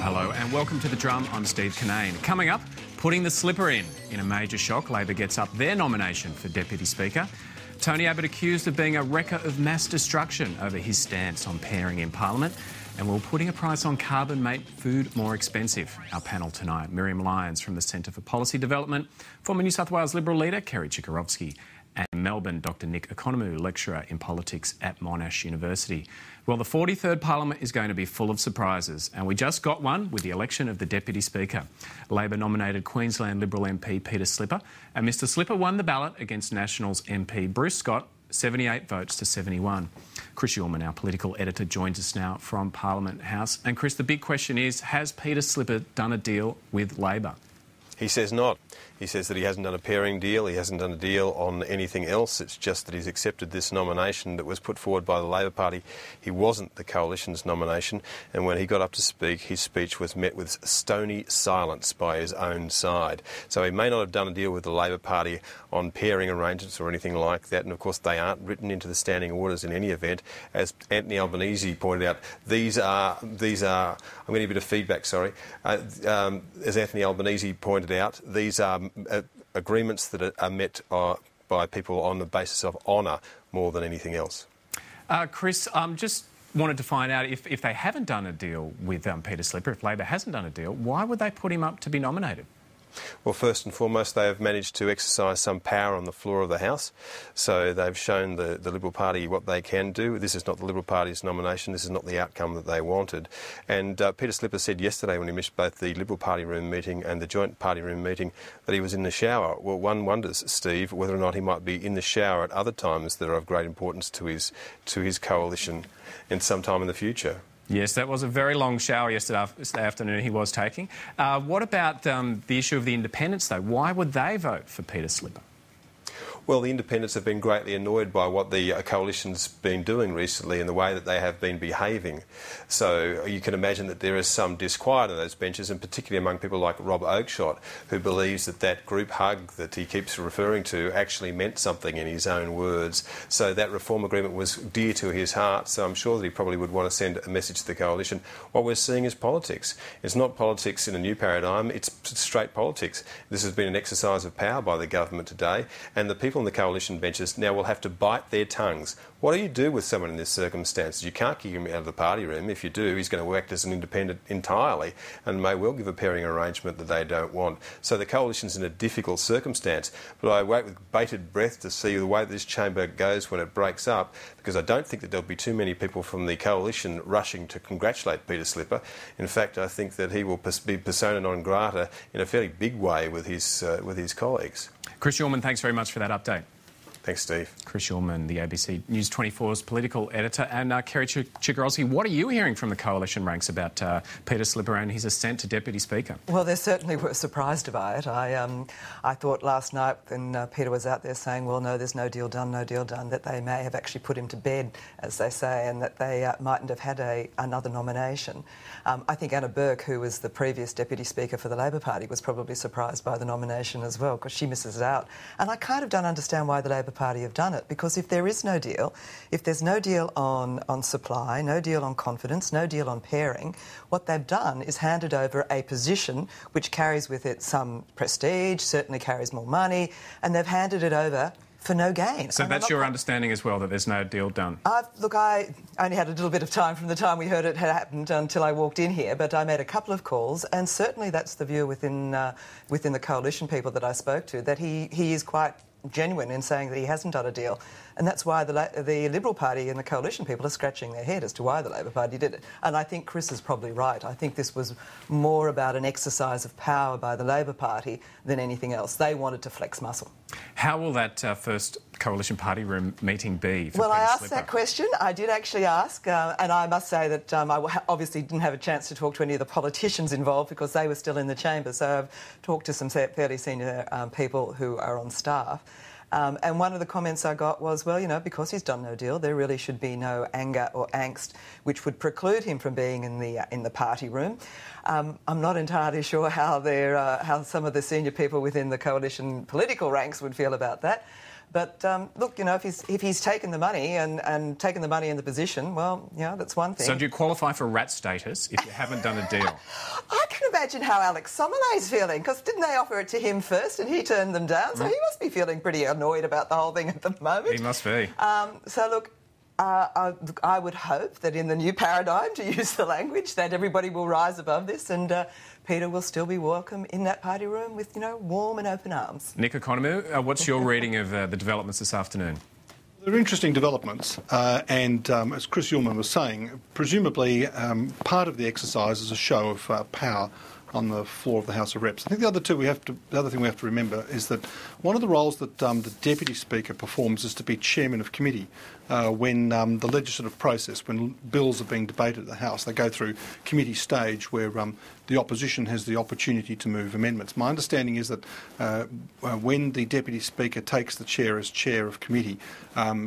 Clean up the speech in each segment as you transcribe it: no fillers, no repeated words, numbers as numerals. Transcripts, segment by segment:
Hello and welcome to The Drum. I'm Steve Cannane. Coming up, putting the slipper in. In a major shock, Labor gets up their nomination for Deputy Speaker. Tony Abbott accused of being a wrecker of mass destruction over his stance on pairing in Parliament. And we're putting a price on carbon make food more expensive. Our panel tonight, Miriam Lyons from the Centre for Policy Development, former New South Wales Liberal leader Kerry Chikarovski, and Melbourne, Dr Nick Economou, lecturer in politics at Monash University. Well, the 43rd Parliament is going to be full of surprises, and we just got one with the election of the Deputy Speaker. Labor nominated Queensland Liberal MP Peter Slipper, and Mr Slipper won the ballot against Nationals MP Bruce Scott, 78 votes to 71. Chris Uhlmann, our political editor, joins us now from Parliament House. And Chris, the big question is, has Peter Slipper done a deal with Labor? He says not. He says that he hasn't done a pairing deal, he hasn't done a deal on anything else. It's just that he's accepted this nomination that was put forward by the Labor Party. He wasn't the Coalition's nomination, and when he got up to speak, his speech was met with stony silence by his own side. So he may not have done a deal with the Labor Party on pairing arrangements or anything like that, and of course they aren't written into the standing orders in any event. As Anthony Albanese pointed out, these are I'm getting a bit of feedback, sorry. As Anthony Albanese pointed out, these are agreements that are met by people on the basis of honour more than anything else. Chris, just wanted to find out if they haven't done a deal with Peter Slipper, if Labor hasn't done a deal, why would they put him up to be nominated? Well, first and foremost, they have managed to exercise some power on the floor of the House. So they've shown the Liberal Party what they can do. This is not the Liberal Party's nomination. This is not the outcome that they wanted. And Peter Slipper said yesterday when he missed both the Liberal Party room meeting and the joint party room meeting that he was in the shower. Well, one wonders, Steve, whether or not he might be in the shower at other times that are of great importance to his coalition in some time in the future. Yes, that was a very long shower yesterday afternoon he was taking. What about the issue of the independents, though? Why would they vote for Peter Slipper? Well, the independents have been greatly annoyed by what the coalition's been doing recently and the way that they have been behaving. So you can imagine that there is some disquiet on those benches, and particularly among people like Rob Oakeshott, who believes that that group hug that he keeps referring to actually meant something in his own words. So that reform agreement was dear to his heart, so I'm sure that he probably would want to send a message to the coalition. What we're seeing is politics. It's not politics in a new paradigm, it's straight politics. This has been an exercise of power by the government today, and the people on the coalition benches now will have to bite their tongues. What do you do with someone in this circumstance? You can't kick him out of the party room. If you do, he's going to act as an independent entirely and may well give a pairing arrangement that they don't want. So the coalition's in a difficult circumstance. But I wait with bated breath to see the way this chamber goes when it breaks up, because I don't think that there'll be too many people from the coalition rushing to congratulate Peter Slipper. In fact, I think that he will be persona non grata in a fairly big way with his colleagues. Chris Uhlmann, thanks very much for that update. Thanks, Steve. Chris Uhlmann, the ABC News 24's political editor, and Kerry Chikarovski, what are you hearing from the coalition ranks about Peter Slipper and his ascent to Deputy Speaker? Well, they certainly were surprised by it. I thought last night when Peter was out there saying, well, no, there's no deal done, that they may have actually put him to bed, as they say, and that they mightn't have had another nomination. I think Anna Burke, who was the previous Deputy Speaker for the Labor Party, was probably surprised by the nomination as well, because she misses out. And I kind of don't understand why the Labor Party have done it, because if there is no deal, if there's no deal on supply, no deal on confidence, no deal on pairing, what they've done is handed over a position which carries with it some prestige, certainly carries more money, and they've handed it over for no gain. So that's your understanding as well, that there's no deal done? Look, I only had a little bit of time from the time we heard it had happened until I walked in here, but I made a couple of calls, and certainly that's the view within the coalition people that I spoke to, that he is quite genuine in saying that he hasn't done a deal. And that's why the Liberal Party and the coalition people are scratching their head as to why the Labor Party did it. And I think Chris is probably right. I think this was more about an exercise of power by the Labor Party than anything else. They wanted to flex muscle. How will that first coalition party room meeting be for Well, Peter I asked Slipper? that question. I did actually ask, and I must say that I obviously didn't have a chance to talk to any of the politicians involved because they were still in the chamber. So I've talked to some fairly senior people who are on staff. And one of the comments I got was, well, you know, because he's done no deal, there really should be no anger or angst which would preclude him from being in the party room. I'm not entirely sure how some of the senior people within the coalition political ranks would feel about that. But look, if he's taken the money and taken the money in the position, well, that's one thing. So do you qualify for rat status if you haven't done a deal? I can imagine how Alex Somerley's feeling, because didn't they offer it to him first and he turned them down? So he must be feeling pretty annoyed about the whole thing at the moment. He must be. So look, I would hope that in the new paradigm, to use the language, that everybody will rise above this and Peter will still be welcome in that party room with, warm and open arms. Nick Economou, what's your reading of the developments this afternoon? There are interesting developments, and as Chris Ullman was saying, presumably part of the exercise is a show of power on the floor of the House of Reps. I think the other thing we have to remember is that one of the roles that the Deputy Speaker performs is to be Chairman of Committee. When the legislative process, when bills are being debated at the House, they go through committee stage where the opposition has the opportunity to move amendments. My understanding is that when the Deputy Speaker takes the chair as Chair of Committee,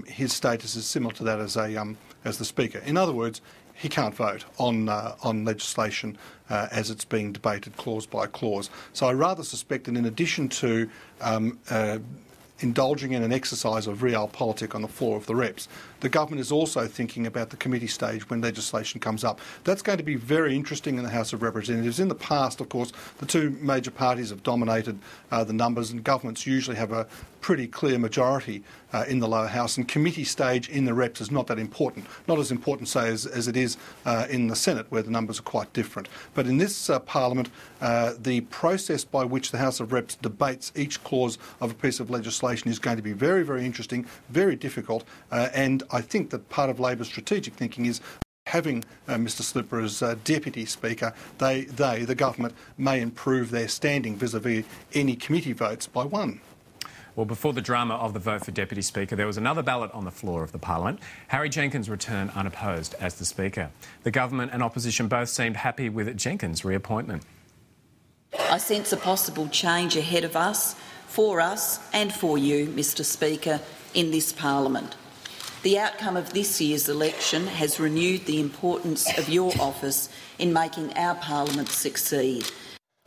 his status is similar to that as the Speaker. In other words, he can't vote on legislation as it's being debated clause by clause. So I rather suspect that in addition to indulging in an exercise of realpolitik on the floor of the Reps, the government is also thinking about the committee stage when legislation comes up. That's going to be very interesting in the House of Representatives. In the past, of course, the two major parties have dominated the numbers, and governments usually have a pretty clear majority in the lower house, and committee stage in the Reps is not that important. Not as important, say, as it is in the Senate, where the numbers are quite different. But in this Parliament, the process by which the House of Reps debates each clause of a piece of legislation is going to be very, very interesting, very difficult, and I think that part of Labor's strategic thinking is having Mr Slipper as Deputy Speaker, the government, may improve their standing vis-a-vis any committee votes by one. Well, before the drama of the vote for Deputy Speaker, there was another ballot on the floor of the Parliament. Harry Jenkins returned unopposed as the Speaker. The government and opposition both seemed happy with Jenkins' reappointment. I sense a possible change ahead of us, for us and for you, Mr Speaker, in this Parliament. The outcome of this year's election has renewed the importance of your office in making our Parliament succeed.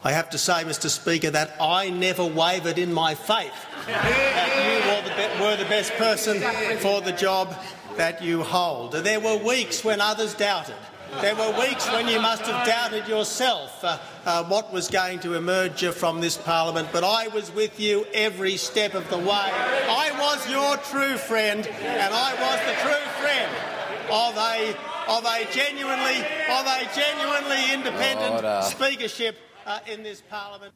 I have to say, Mr Speaker, that I never wavered in my faith that you were the best person for the job that you hold. There were weeks when others doubted. There were weeks when you must have doubted yourself what was going to emerge from this Parliament, but I was with you every step of the way. I was your true friend, and I was the true friend of a genuinely independent speakership in this Parliament.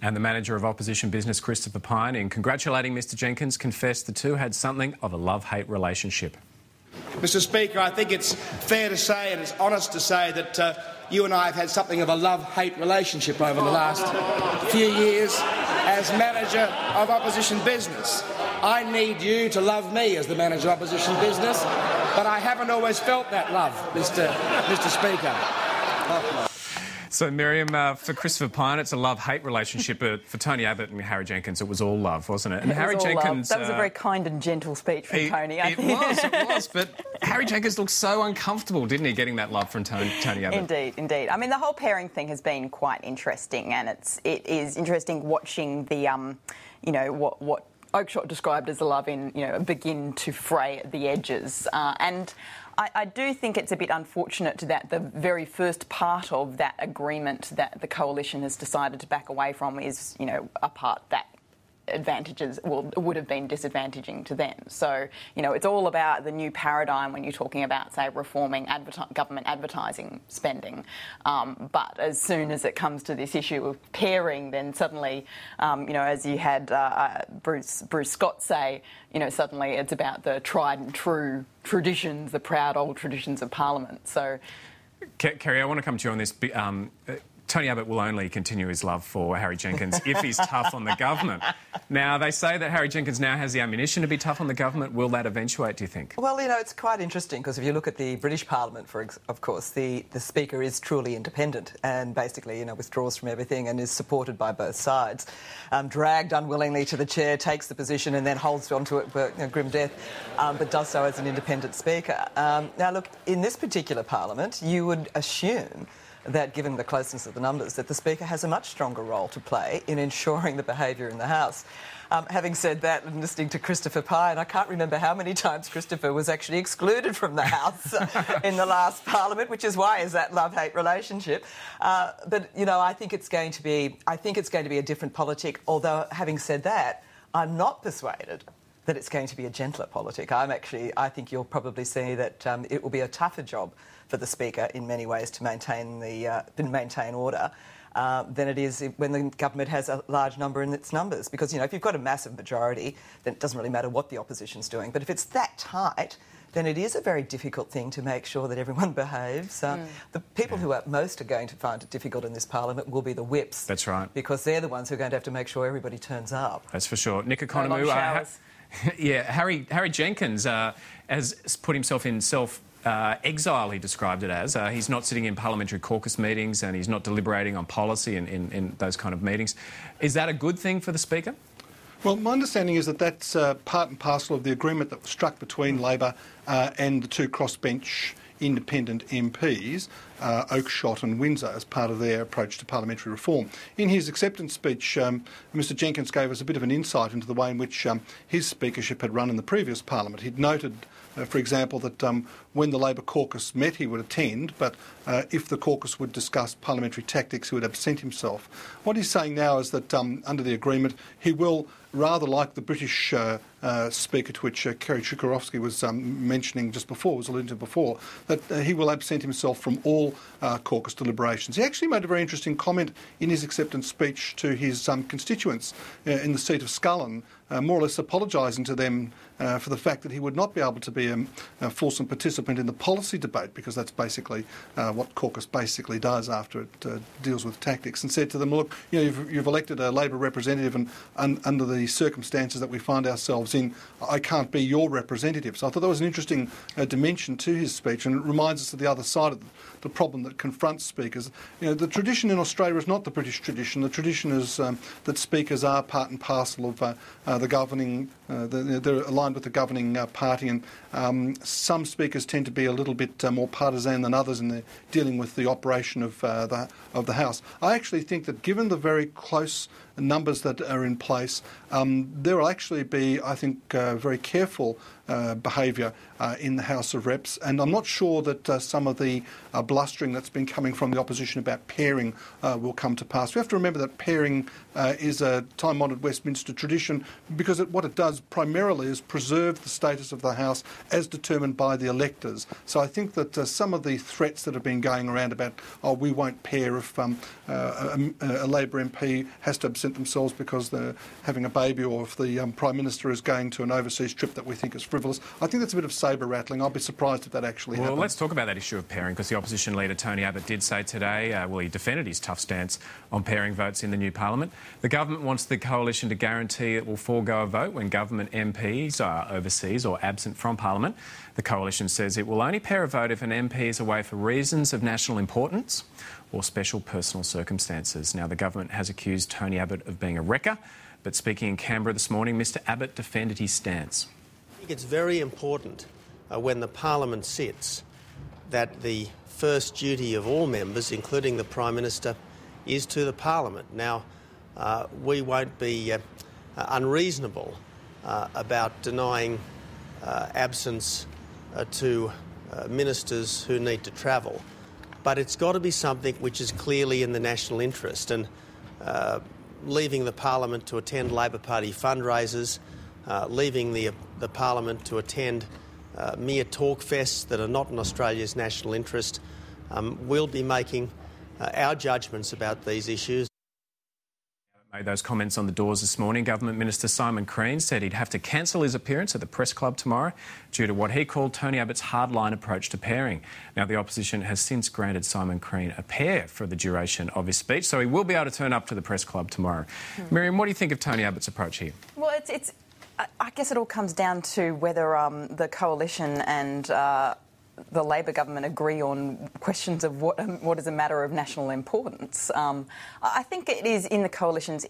And the Manager of Opposition Business, Christopher Pyne, in congratulating Mr Jenkins, confessed the two had something of a love-hate relationship. Mr Speaker, I think it's fair to say and it's honest to say that you and I have had something of a love-hate relationship over the last few years as Manager of Opposition Business. I need you to love me as the Manager of Opposition Business, but I haven't always felt that love, Mr Speaker. So, Miriam, for Christopher Pyne, it's a love-hate relationship, but for Tony Abbott and Harry Jenkins, it was all love, wasn't it? And Harry Jenkins... That was a very kind and gentle speech from Tony, I think. It was, but Harry Jenkins looked so uncomfortable, didn't he, getting that love from Tony Abbott? Indeed. I mean, the whole pairing thing has been quite interesting, and it is interesting watching the, what Oakeshott described as a love begin to fray at the edges. And I do think it's a bit unfortunate that the very first part of that agreement that the coalition has decided to back away from is, a part that would have been disadvantaging to them. So, it's all about the new paradigm when you're talking about, say, reforming government advertising spending. But as soon as it comes to this issue of pairing, then suddenly, as you had Bruce Scott say, suddenly it's about the tried and true traditions, the proud old traditions of Parliament. So, Kerry, I want to come to you on this. Tony Abbott will only continue his love for Harry Jenkins if he's tough on the government. Now, they say that Harry Jenkins now has the ammunition to be tough on the government. Will that eventuate, do you think? Well, it's quite interesting because if you look at the British Parliament, of course, the Speaker is truly independent and basically, withdraws from everything and is supported by both sides. Dragged unwillingly to the chair, takes the position and then holds on to it for grim death, but does so as an independent Speaker. Now, look, in this particular Parliament, you would assume that, given the closeness of the numbers, that the Speaker has a much stronger role to play in ensuring the behaviour in the House. Having said that, and listening to Christopher Pye, and I can't remember how many times Christopher was actually excluded from the House in the last Parliament, which is why is that love-hate relationship. But you know, I think it's going to be a different politic. Although, having said that, I'm not persuaded that it's going to be a gentler politic. I think you'll probably see that it will be a tougher job for the Speaker in many ways to maintain order. Than it is when the government has a large number in its numbers. Because, you know, if you've got a massive majority, then it doesn't really matter what the opposition's doing. But if it's that tight, then it is a very difficult thing to make sure that everyone behaves. The people who are going to find it difficult in this Parliament will be the whips. That's right. Because they're the ones who are going to have to make sure everybody turns up. That's for sure. Nick Economou, Harry Jenkins has put himself in exile, he described it as. He's not sitting in parliamentary caucus meetings and he's not deliberating on policy in those kind of meetings. Is that a good thing for the Speaker? Well, my understanding is that that's part and parcel of the agreement that was struck between Labor and the two crossbench independent MPs, Oakeshott and Windsor, as part of their approach to parliamentary reform. In his acceptance speech, Mr Jenkins gave us a bit of an insight into the way in which his speakership had run in the previous Parliament. He'd noted, for example, that when the Labor caucus met, he would attend, but if the caucus would discuss parliamentary tactics, he would absent himself. What he's saying now is that under the agreement, he will, rather like the British Speaker, to which Kerry Chikarovski was mentioning just before, was alluding to before, that he will absent himself from all caucus deliberations. He actually made a very interesting comment in his acceptance speech to his constituents in the seat of Scullin, more or less apologising to them for the fact that he would not be able to be a fulsome participant in the policy debate, because that's basically what caucus basically does after it deals with tactics, and said to them, look, you know, you've elected a Labor representative, and under the circumstances that we find ourselves in, I can't be your representative. So I thought that was an interesting dimension to his speech, and it reminds us of the other side of the problem that confronts speakers. You know, the tradition in Australia is not the British tradition. The tradition is that speakers are part and parcel of the governing, they're aligned with the governing party, and some speakers tend to be a little bit more partisan than others in their dealing with the operation of the House. I actually think that given the very close numbers that are in place, there will actually be, I think, very careful behaviour in the House of Reps, and I'm not sure that some of the blustering that's been coming from the opposition about pairing will come to pass. We have to remember that pairing is a time-honoured Westminster tradition, because what it does primarily is preserve the status of the House as determined by the electors. So I think that some of the threats that have been going around about, oh, we won't pair if a Labor MP has to absent themselves because they're having a baby, or if the Prime Minister is going to an overseas trip that we think is frivolous. I think that's a bit of sabre rattling. I'll be surprised if that actually happens. Well, let's talk about that issue of pairing, because the opposition leader Tony Abbott did say today, he defended his tough stance on pairing votes in the new Parliament. The government wants the coalition to guarantee it will forego a vote when government MPs are overseas or absent from Parliament. The coalition says it will only pair a vote if an MP is away for reasons of national importance or special personal circumstances. Now, the government has accused Tony Abbott of being a wrecker, but speaking in Canberra this morning, Mr Abbott defended his stance. I think it's very important when the Parliament sits that the first duty of all members, including the Prime Minister, is to the Parliament. Now, we won't be unreasonable about denying absence to ministers who need to travel, but it's got to be something which is clearly in the national interest, and leaving the Parliament to attend Labor Party fundraisers, leaving the Parliament to attend mere talk fests that are not in Australia's national interest. We'll be making our judgments about these issues. Made those comments on the doors this morning. Government Minister Simon Crean said he'd have to cancel his appearance at the Press Club tomorrow due to what he called Tony Abbott's hardline approach to pairing. Now, the opposition has since granted Simon Crean a pair for the duration of his speech, so he will be able to turn up to the Press Club tomorrow. Miriam, what do you think of Tony Abbott's approach here? Well, I guess it all comes down to whether the coalition and the Labor government agree on questions of what is a matter of national importance. I think it is in the coalition's